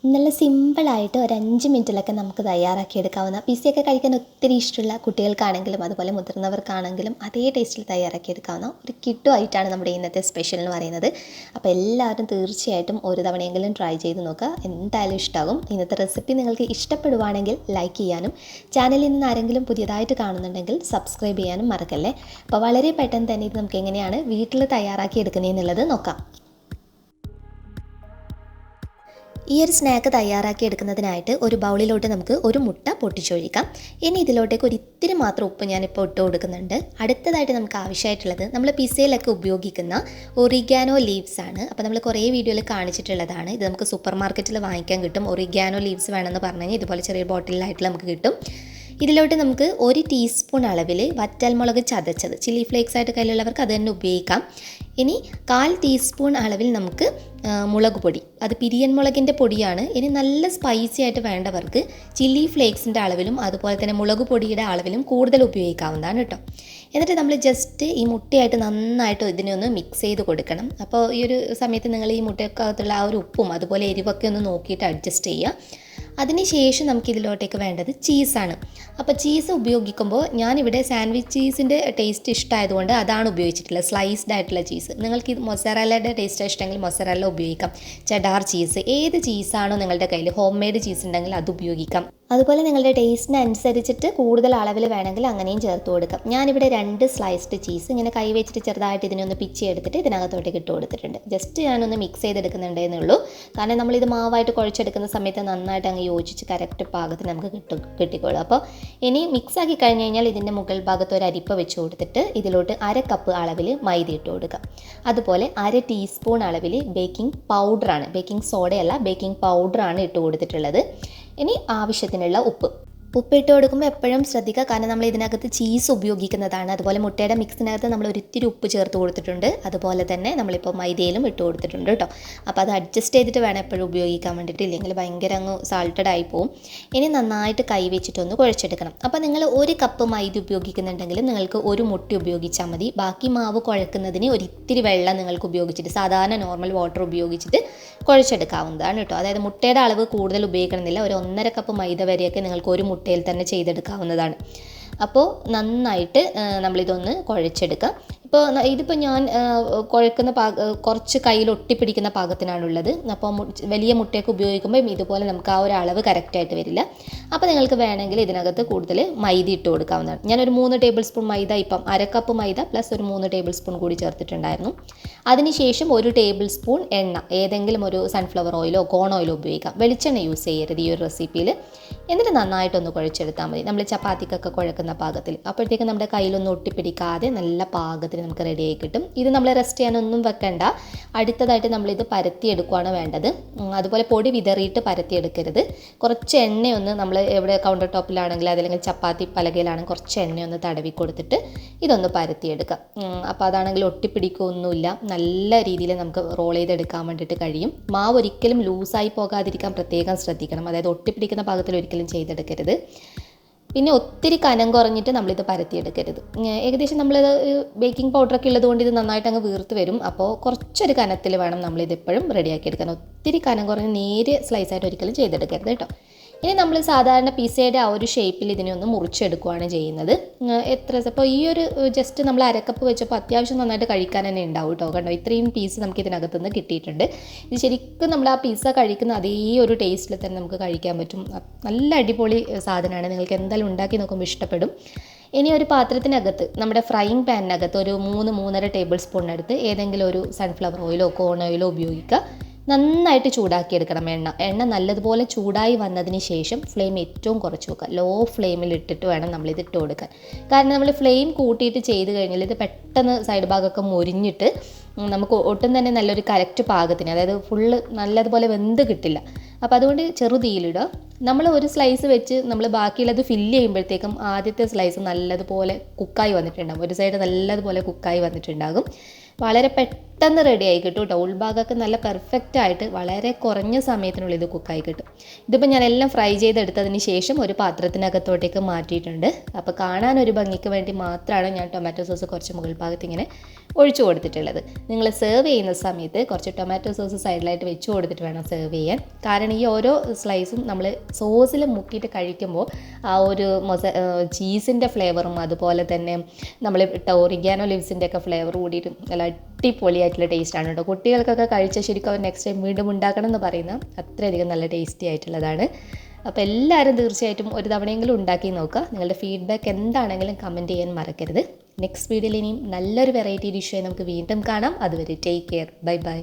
നല്ല സിമ്പിളായിട്ട് ഒരു 5 മിനിറ്റിലൊക്കെ നമുക്ക് തയ്യാറാക്കിയെടുക്കാവുന്ന പിസയൊക്കെ കഴിക്കാൻ ഒത്തിരി ഇഷ്ടമുള്ള കുട്ടികൾക്കാണെങ്കിലും അതുപോലെ മുതിർന്നവർക്കാണെങ്കിലും അതേ ടേസ്റ്റിൽ തയ്യാറാക്കിയെടുക്കാവുന്ന ഒരു കിട്ടുമായിട്ടാണ് നമ്മുടെ ഇന്നത്തെ സ്പെഷ്യൽ എന്ന് പറയുന്നത്. അപ്പോൾ എല്ലാവരും തീർച്ചയായിട്ടും ഒരു തവണയെങ്കിലും ട്രൈ ചെയ്ത് നോക്കുക, എന്തായാലും ഇഷ്ടമാകും. ഇന്നത്തെ റെസിപ്പി നിങ്ങൾക്ക് ഇഷ്ടപ്പെടുവാണെങ്കിൽ ലൈക്ക് ചെയ്യാനും ചാനലിൽ നിന്ന് ആരെങ്കിലും പുതിയതായിട്ട് കാണുന്നുണ്ടെങ്കിൽ സബ്സ്ക്രൈബ് ചെയ്യാനും മറക്കല്ലേ. അപ്പോൾ വളരെ പെട്ടെന്ന് തന്നെ ഇത് നമുക്ക് എങ്ങനെയാണ് വീട്ടിൽ തയ്യാറാക്കിയെടുക്കുന്നതെന്നുള്ളത് നോക്കാം. ഈ ഒരു സ്നാക്ക് തയ്യാറാക്കി എടുക്കുന്നതിനായിട്ട് ഒരു ബൗളിലോട്ട് നമുക്ക് ഒരു മുട്ട പൊട്ടിച്ചൊഴിക്കാം. ഇനി ഇതിലോട്ടേക്ക് ഒരിത്തിരി മാത്രം ഉപ്പ് ഞാനിപ്പോൾ ഇട്ട് കൊടുക്കുന്നുണ്ട്. അടുത്തതായിട്ട് നമുക്ക് ആവശ്യമായിട്ടുള്ളത് നമ്മൾ പിസയിലൊക്കെ ഉപയോഗിക്കുന്ന ഒറിഗാനോ ലീവ്സ് ആണ്. അപ്പോൾ നമ്മൾ കുറേ വീഡിയോയിൽ കാണിച്ചിട്ടുള്ളതാണ്. ഇത് നമുക്ക് സൂപ്പർ മാർക്കറ്റിൽ വാങ്ങിക്കാൻ കിട്ടും. ഒറിഗാനോ ലീവ്സ് വേണമെന്ന് പറഞ്ഞു കഴിഞ്ഞാൽ ഇതുപോലെ ചെറിയ ബോട്ടിലായിട്ട് നമുക്ക് കിട്ടും. ഇതിലോട്ട് നമുക്ക് 1 ടീസ്പൂൺ അളവിൽ വറ്റൽമുളക് ചതച്ചത്, ചില്ലി ഫ്ലേക്സ് ആയിട്ട് കയ്യിലുള്ളവർക്ക് അത് തന്നെ ഉപയോഗിക്കാം. ഇനി 1/4 ടീസ്പൂൺ അളവിൽ നമുക്ക് മുളക് പൊടി, അത് പിരിയൻ മുളകിൻ്റെ പൊടിയാണ്. ഇനി നല്ല സ്പൈസി ആയിട്ട് വേണ്ടവർക്ക് ചില്ലി ഫ്ലേക്സിൻ്റെ അളവിലും അതുപോലെ തന്നെ മുളക് പൊടിയുടെ അളവിലും കൂടുതൽ ഉപയോഗിക്കാവുന്നതാണ് കേട്ടോ. എന്നിട്ട് നമ്മൾ ജസ്റ്റ് ഈ മുട്ടയായിട്ട് നന്നായിട്ട് ഇതിനെ ഒന്ന് മിക്സ് ചെയ്ത് കൊടുക്കണം. അപ്പോൾ ഈ ഒരു സമയത്ത് നിങ്ങൾ ഈ മുട്ടയ്ക്കകത്തുള്ള ആ ഒരു ഉപ്പും അതുപോലെ എരിവൊക്കെ ഒന്ന് നോക്കിയിട്ട് അഡ്ജസ്റ്റ് ചെയ്യുക. അതിനുശേഷം നമുക്കിതിലോട്ടേക്ക് വേണ്ടത് ചീസാണ്. അപ്പോൾ ചീസ് ഉപയോഗിക്കുമ്പോൾ ഞാനിവിടെ സാൻഡ്വിച്ച് ചീസിൻ്റെ ടേസ്റ്റ് ഇഷ്ടമായതുകൊണ്ട് അതാണ് ഉപയോഗിച്ചിട്ടുള്ളത്, സ്ലൈസ്ഡ് ആയിട്ടുള്ള ചീസ്. നിങ്ങൾക്ക് മൊസറല്ലയുടെ ടേസ്റ്റ് ഇഷ്ടമെങ്കിൽ മൊസറല്ല ഉപയോഗിക്കാം. ചെഡാർ ചീസ്, ഏത് ചീസാണോ നിങ്ങളുടെ കയ്യിൽ, ഹോം മെയ്ഡ് ചീസ് ഉണ്ടെങ്കിൽ അത് ഉപയോഗിക്കാം. അതുപോലെ നിങ്ങളുടെ ടേസ്റ്റിനനുസരിച്ചിട്ട് കൂടുതൽ അളവിൽ വേണമെങ്കിൽ അങ്ങനെയും ചേർത്ത് കൊടുക്കാം. ഞാനിവിടെ 2 സ്ലൈസ്ഡ് ചീസ് ഇങ്ങനെ കൈ വെച്ചിട്ട് ചെറുതായിട്ട് ഇതിനൊന്ന് പിച്ചി എടുത്തിട്ട് ഇതിനകത്തോട്ടേക്ക് ഇട്ട് കൊടുത്തിട്ടുണ്ട്. ജസ്റ്റ് ഞാനൊന്ന് മിക്സ് ചെയ്തെടുക്കുന്നുണ്ടേ ഉള്ളൂ. കാരണം നമ്മളിത് മാവായിട്ട് കുഴച്ചെടുക്കുന്ന സമയത്ത് നന്നായിട്ട് അങ്ങ് യോജിച്ച് കറക്റ്റ് പാകത്തിന് നമുക്ക് കിട്ടിക്കോളും. അപ്പോൾ ഇനി മിക്സ് ആക്കി കഴിഞ്ഞ് കഴിഞ്ഞാൽ ഇതിൻ്റെ മുകൾ ഭാഗത്ത് ഒരു അരിപ്പ വെച്ച് കൊടുത്തിട്ട് ഇതിലോട്ട് 1/2 കപ്പ് അളവിൽ മൈദ ഇട്ട് കൊടുക്കാം. അതുപോലെ 1/2 ടീസ്പൂൺ അളവിൽ ബേക്കിംഗ് പൗഡറാണ്, ബേക്കിംഗ് സോഡയല്ല ബേക്കിംഗ് പൗഡറാണ് ഇട്ട് കൊടുത്തിട്ടുള്ളത്. ഇനി ആവശ്യത്തിനുള്ള ഉപ്പിട്ട് കൊടുക്കുമ്പോൾ എപ്പോഴും ശ്രദ്ധിക്കുക, കാരണം നമ്മൾ ഇതിനകത്ത് ചീസ് ഉപയോഗിക്കുന്നതാണ്. അതുപോലെ മുട്ടയുടെ മിക്സിനകത്ത് നമ്മൾ ഒരിത്തിരി ഉപ്പ് ചേർത്ത് കൊടുത്തിട്ടുണ്ട്. അതുപോലെ തന്നെ നമ്മളിപ്പോൾ മൈദയിലും ഇട്ട് കൊടുത്തിട്ടുണ്ട് കേട്ടോ. അപ്പോൾ അത് അഡ്ജസ്റ്റ് ചെയ്തിട്ട് വേണം എപ്പോഴും ഉപയോഗിക്കാൻ വേണ്ടിയിട്ട്, ഇല്ലെങ്കിൽ ഭയങ്കര അങ്ങ് സാൾട്ടഡ് ആയി പോവും. ഇനി നന്നായിട്ട് കൈ വെച്ചിട്ടൊന്ന് കുഴച്ചെടുക്കണം. അപ്പോൾ നിങ്ങൾ 1 കപ്പ് മൈദ ഉപയോഗിക്കുന്നുണ്ടെങ്കിൽ നിങ്ങൾക്ക് 1 മുട്ട ഉപയോഗിച്ചാൽ മതി. ബാക്കി മാവ് കുഴക്കുന്നതിന് ഒരിത്തിരി വെള്ളം നിങ്ങൾക്ക് ഉപയോഗിച്ചിട്ട് സാധാരണ നോർമൽ വാട്ടർ ഉപയോഗിച്ചിട്ട് കുഴച്ചെടുക്കാവുന്നതാണ് കേട്ടോ. അതായത് മുട്ടയുടെ അളവ് കൂടുതൽ ഉപയോഗിക്കണമെന്നില്ല. ഒരു 1.5 കപ്പ് മൈദ വരെയൊക്കെ നിങ്ങൾക്ക് 1 മുട്ടയിൽ തന്നെ ചെയ്തെടുക്കാവുന്നതാണ്. അപ്പോൾ നന്നായിട്ട് നമ്മളിതൊന്ന് കുഴച്ചെടുക്കാം. ഇതിപ്പോൾ ഞാൻ കുഴക്കുന്ന കുറച്ച് കയ്യിൽ ഒട്ടിപ്പിടിക്കുന്ന പാകത്തിനാണുള്ളത്. അപ്പോൾ വലിയ മുട്ടയൊക്കെ ഉപയോഗിക്കുമ്പോൾ ഇതുപോലെ നമുക്ക് ആ ഒരു അളവ് കറക്റ്റായിട്ട് വരില്ല. അപ്പോൾ നിങ്ങൾക്ക് വേണമെങ്കിൽ ഇതിനകത്ത് കൂടുതൽ മൈദ ഇട്ട് കൊടുക്കാവുന്നതാണ്. ഞാനൊരു 3 ടേബിൾ സ്പൂൺ മൈദ, ഇപ്പം 1/2 കപ്പ് മൈദ പ്ലസ് ഒരു 3 ടേബിൾ സ്പൂൺ കൂടി ചേർത്തിട്ടുണ്ടായിരുന്നു. അതിനുശേഷം 1 ടേബിൾ സ്പൂൺ എണ്ണ, ഏതെങ്കിലും ഒരു സൺഫ്ലവർ ഓയിലോ കോൺ ഓയിലോ ഉപയോഗിക്കാം. വെളിച്ചെണ്ണ യൂസ് ചെയ്യരുത് ഈ ഒരു റെസിപ്പിയിൽ. എന്നിട്ട് നന്നായിട്ടൊന്ന് കുഴച്ചെടുത്താൽ മതി, നമ്മൾ ചപ്പാത്തിക്കൊക്കെ കുഴക്കുന്ന പാകത്തിൽ. അപ്പോഴത്തേക്കും നമ്മുടെ കയ്യിലൊന്നും ഒട്ടിപ്പിടിക്കാതെ നല്ല പാകത്തിൽ നമുക്ക് റെഡിയായി കിട്ടും. ഇത് നമ്മൾ റെസ്റ്റ് ചെയ്യാനൊന്നും വെക്കണ്ട. അടുത്തതായിട്ട് നമ്മളിത് പരത്തിയെടുക്കുകയാണ് വേണ്ടത്. അതുപോലെ പൊടി വിതറിയിട്ട് പരത്തിയെടുക്കരുത്. കുറച്ച് എണ്ണയൊന്ന് നമ്മൾ എവിടെ കൗണ്ടർ ടോപ്പിലാണെങ്കിൽ അതല്ലെങ്കിൽ ചപ്പാത്തി പലകയിലാണെങ്കിൽ കുറച്ച് എണ്ണയൊന്ന് തടവി കൊടുത്തിട്ട് ഇതൊന്ന് പരത്തിയെടുക്കാം. അപ്പോൾ അതാണെങ്കിൽ ഒട്ടിപ്പിടിക്കുകയൊന്നുമില്ല, നല്ല രീതിയിൽ നമുക്ക് റോൾ ചെയ്തെടുക്കാൻ വേണ്ടിയിട്ട് കഴിയും. മാവ് ഒരിക്കലും ലൂസായി പോകാതിരിക്കാൻ പ്രത്യേകം ശ്രദ്ധിക്കണം. അതായത് ഒട്ടിപ്പിടിക്കുന്ന പാകത്തിൽ ഒരിക്കലും ചെയ്തെടുക്കരുത്. പിന്നെ ഒത്തിരി കനം കുറഞ്ഞിട്ട് നമ്മളിത് പരത്തിയെടുക്കരുത്. ഏകദേശം നമ്മളിത് ബേക്കിംഗ് പൗഡറൊക്കെ ഉള്ളതുകൊണ്ട് ഇത് നന്നായിട്ട് അങ്ങ് വീർത്ത് വരും. അപ്പോൾ കുറച്ചൊരു കനത്തിൽ വേണം നമ്മളിത് എപ്പോഴും റെഡിയാക്കിയെടുക്കാൻ. ഒത്തിരി കനം കുറഞ്ഞ് നേരിയ സ്ലൈസായിട്ട് ഒരിക്കലും ചെയ്തെടുക്കരുത് കേട്ടോ. ഇനി നമ്മൾ സാധാരണ പിസയുടെ ആ ഒരു ഷേപ്പിൽ ഇതിനെ ഒന്ന് മുറിച്ചെടുക്കുകയാണ് ചെയ്യുന്നത്. അപ്പോൾ ഈ ഒരു ജസ്റ്റ് നമ്മൾ 1/2 കപ്പ് വെച്ചപ്പോൾ അത്യാവശ്യം നന്നായിട്ട് കഴിക്കാൻ തന്നെ ഉണ്ടാവും കേട്ടോ. കണ്ടോ, ഇത്രയും പീസ് നമുക്ക് ഇതിനകത്ത് നിന്ന് കിട്ടിയിട്ടുണ്ട്. ഇത് ശരിക്കും നമ്മൾ ആ പിസ്സ കഴിക്കുന്ന അതേ ഒരു ടേസ്റ്റിൽ തന്നെ നമുക്ക് കഴിക്കാൻ പറ്റും. നല്ല അടിപൊളി സാധനമാണ്. നിങ്ങൾക്ക് എന്തായാലും ഉണ്ടാക്കി നോക്കുമ്പോൾ ഇഷ്ടപ്പെടും. ഇനി ഒരു പാത്രത്തിനകത്ത് നമ്മുടെ ഫ്രൈയിങ് പാനിനകത്ത് ഒരു 3-3.5 ടേബിൾ സ്പൂണിനടുത്ത് ഏതെങ്കിലും ഒരു സൺഫ്ലവർ ഓയിലോ കോൺ ഓയിലോ ഉപയോഗിക്കുക. നന്നായിട്ട് ചൂടാക്കിയെടുക്കണം. എണ്ണ നല്ലതുപോലെ ചൂടായി വന്നതിന് ശേഷം ഫ്ലെയിം ഏറ്റവും കുറച്ച് വെക്കുക. ലോ ഫ്ലെയിമിൽ ഇട്ടിട്ട് വേണം നമ്മളിത് ഇട്ട് കൊടുക്കാൻ. കാരണം നമ്മൾ ഫ്ലെയിം കൂട്ടിയിട്ട് ചെയ്ത് കഴിഞ്ഞാൽ ഇത് പെട്ടെന്ന് സൈഡ് ഭാഗമൊക്കെ മൊരിഞ്ഞിട്ട് നമുക്ക് ഒട്ടും തന്നെ നല്ലൊരു കറക്റ്റ് പാകത്തിന്, അതായത് ഫുള്ള് നല്ലതുപോലെ വെന്ത് കിട്ടില്ല. അപ്പോൾ അതുകൊണ്ട് ചെറുതീയിലിടുക. നമ്മൾ ഒരു സ്ലൈസ് വെച്ച് നമ്മൾ ബാക്കിയുള്ളത് ഫില്ല് ചെയ്യുമ്പോഴത്തേക്കും ആദ്യത്തെ സ്ലൈസ് നല്ലതുപോലെ കുക്കായി വന്നിട്ടുണ്ടാകും. ഒരു സൈഡ് നല്ലതുപോലെ കുക്കായി വന്നിട്ടുണ്ടാകും. വളരെ പെട്ടെന്ന് പെട്ടെന്ന് റെഡി ആയി കിട്ടും കേട്ടോ. ഉൾഭാഗമൊക്കെ നല്ല പെർഫെക്റ്റ് ആയിട്ട് വളരെ കുറഞ്ഞ സമയത്തിനുള്ളിൽ ഇത് കുക്കായി കിട്ടും. ഇതിപ്പോൾ ഞാൻ എല്ലാം ഫ്രൈ ചെയ്തെടുത്തതിന് ശേഷം ഒരു പാത്രത്തിനകത്തോട്ടേക്ക് മാറ്റിയിട്ടുണ്ട്. അപ്പോൾ കാണാനൊരു ഭംഗിക്ക് വേണ്ടി മാത്രമാണ് ഞാൻ ടൊമാറ്റോ സോസ് കുറച്ച് മുകൾ ഭാഗത്ത് ഇങ്ങനെ ഒഴിച്ചു കൊടുത്തിട്ടുള്ളത്. നിങ്ങൾ സെർവ് ചെയ്യുന്ന സമയത്ത് കുറച്ച് ടൊമാറ്റോ സോസ് സൈഡിലായിട്ട് വെച്ച് കൊടുത്തിട്ട് വേണം സെർവ് ചെയ്യാൻ. കാരണം ഈ ഓരോ സ്ലൈസും നമ്മൾ സോസിൽ മുക്കിയിട്ട് കഴിക്കുമ്പോൾ ആ ഒരു ചീസിൻ്റെ ഫ്ലേവറും അതുപോലെ തന്നെ നമ്മൾ ഇട്ട ഒറിഗാനോ ലീവ്സിൻ്റെ ഒക്കെ ഫ്ലേവർ കൂടിയിട്ട് നല്ല അടിപൊളിയായിട്ടുള്ള ടേസ്റ്റാണ് കേട്ടോ. കുട്ടികൾക്കൊക്കെ കഴിച്ച ശരിക്കും അവർ നെക്സ്റ്റ് ടൈം വീണ്ടും ഉണ്ടാക്കണം എന്ന് പറയുന്ന അത്രയധികം നല്ല ടേസ്റ്റി ആയിട്ടുള്ളതാണ്. അപ്പോൾ എല്ലാവരും തീർച്ചയായിട്ടും ഒരു തവണയെങ്കിലും ഉണ്ടാക്കി നോക്കുക. നിങ്ങളുടെ ഫീഡ്ബാക്ക് എന്താണെങ്കിലും കമൻറ്റ് ചെയ്യാൻ മറക്കരുത്. നെക്സ്റ്റ് വീഡിയോയിൽ ഇനിയും നല്ലൊരു വെറൈറ്റി ഡിഷായി നമുക്ക് വീണ്ടും കാണാം. അതുവരെ ടേക്ക് കെയർ. Bye bye.